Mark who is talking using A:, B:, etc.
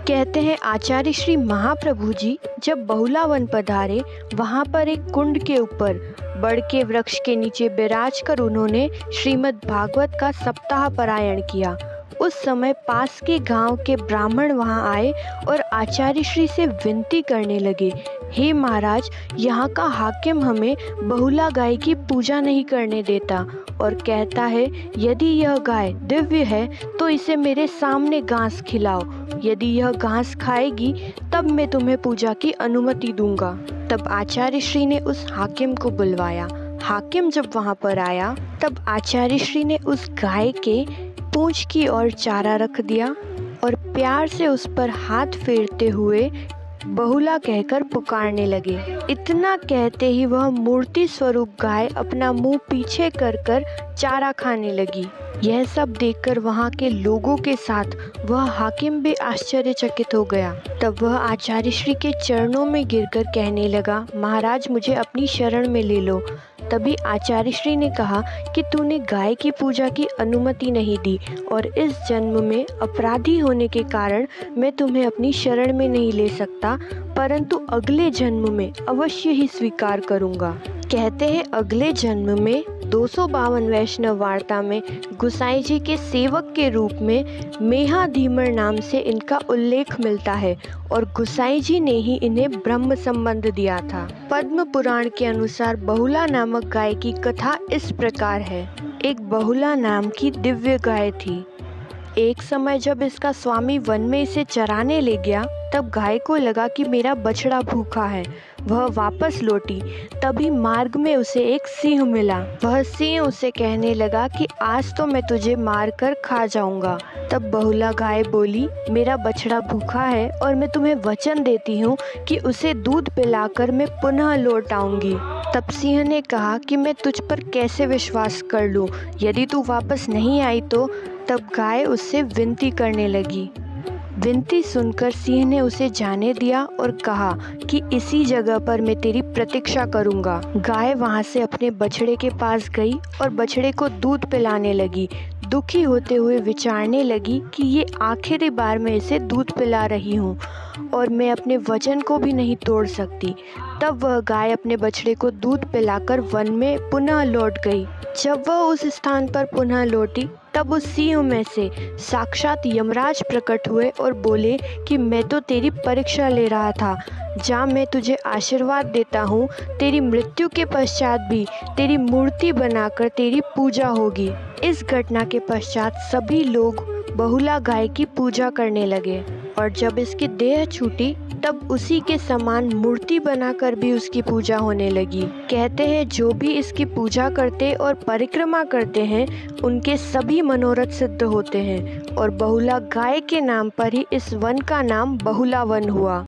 A: कहते हैं आचार्य श्री महाप्रभु जी जब बहुला वन पधारे, वहाँ पर एक कुंड के ऊपर बड़ के वृक्ष के नीचे बिराज कर उन्होंने श्रीमद् भागवत का सप्ताह पारायण किया। उस समय पास के गांव के ब्राह्मण वहां आए और आचार्य श्री से विनती करने लगे, हे महाराज, यहाँ का हाकिम हमें बहुला गाय की पूजा नहीं करने देता और कहता है यदि यह गाय दिव्य है तो इसे मेरे सामने घास खिलाओ, यदि यह घास खाएगी तब मैं तुम्हें पूजा की अनुमति दूंगा। तब आचार्य श्री ने उस हाकिम को बुलवाया। हाकिम जब वहां पर आया तब आचार्य श्री ने उस गाय के पूंछ की ओर चारा रख दिया और प्यार से उस पर हाथ फेरते हुए बहुला कहकर पुकारने लगे। इतना कहते ही वह मूर्ति स्वरूप गाय अपना मुंह पीछे कर कर चारा खाने लगी। यह सब देखकर वहां के लोगों के साथ वह हाकिम भी आश्चर्यचकित हो गया। तब वह आचार्य श्री के चरणों में गिरकर कहने लगा, महाराज मुझे अपनी शरण में ले लो। तभी आचार्य श्री ने कहा कि तूने गाय की पूजा की अनुमति नहीं दी और इस जन्म में अपराधी होने के कारण मैं तुम्हें अपनी शरण में नहीं ले सकता, परंतु अगले जन्म में अवश्य ही स्वीकार करूंगा। कहते हैं अगले जन्म में 252 वैष्णव वार्ता में गुसाई जी के सेवक के रूप में मेहा धीमर नाम से इनका उल्लेख मिलता है और गुसाई जी ने ही इन्हें ब्रह्म संबंध दिया था। पद्म पुराण के अनुसार बहुला नामक गाय की कथा इस प्रकार है। एक बहुला नाम की दिव्य गाय थी। एक समय जब इसका स्वामी वन में इसे चराने ले गया तब गाय को लगा कि मेरा बछड़ा भूखा है। वह वापस लौटी। तभी मार्ग में उसे एक सिंह मिला। वह सिंह उसे कहने लगा कि आज तो मैं तुझे मार कर खा जाऊंगा। तब बहुला गाय बोली, मेरा बछड़ा भूखा है और मैं तुम्हें वचन देती हूँ कि उसे दूध पिलाकर मैं पुनः लौट आऊंगी। तब सिंह ने कहा कि मैं तुझ पर कैसे विश्वास कर लूँ, यदि तू वापस नहीं आई तो। तब गाय उससे विनती करने लगी। विनती सुनकर सिंह ने उसे जाने दिया और कहा कि इसी जगह पर मैं तेरी प्रतीक्षा करूंगा। गाय वहां से अपने बछड़े के पास गई और बछड़े को दूध पिलाने लगी। दुखी होते हुए विचारने लगी कि ये आखिरी बार मैं इसे दूध पिला रही हूँ और मैं अपने वचन को भी नहीं तोड़ सकती। तब वह गाय अपने बछड़े को दूध पिलाकर वन में पुनः लौट गई। जब वह उस स्थान पर पुनः लौटी तब उस सिंह में से साक्षात यमराज प्रकट हुए और बोले कि मैं तो तेरी परीक्षा ले रहा था। जा, मैं तुझे आशीर्वाद देता हूँ, तेरी मृत्यु के पश्चात भी तेरी मूर्ति बनाकर तेरी पूजा होगी। इस घटना के पश्चात सभी लोग बहुला गाय की पूजा करने लगे और जब इसकी देह छूटी तब उसी के समान मूर्ति बनाकर भी उसकी पूजा होने लगी। कहते हैं जो भी इसकी पूजा करते और परिक्रमा करते हैं उनके सभी मनोरथ सिद्ध होते हैं और बहुला गाय के नाम पर ही इस वन का नाम बहुला वन हुआ।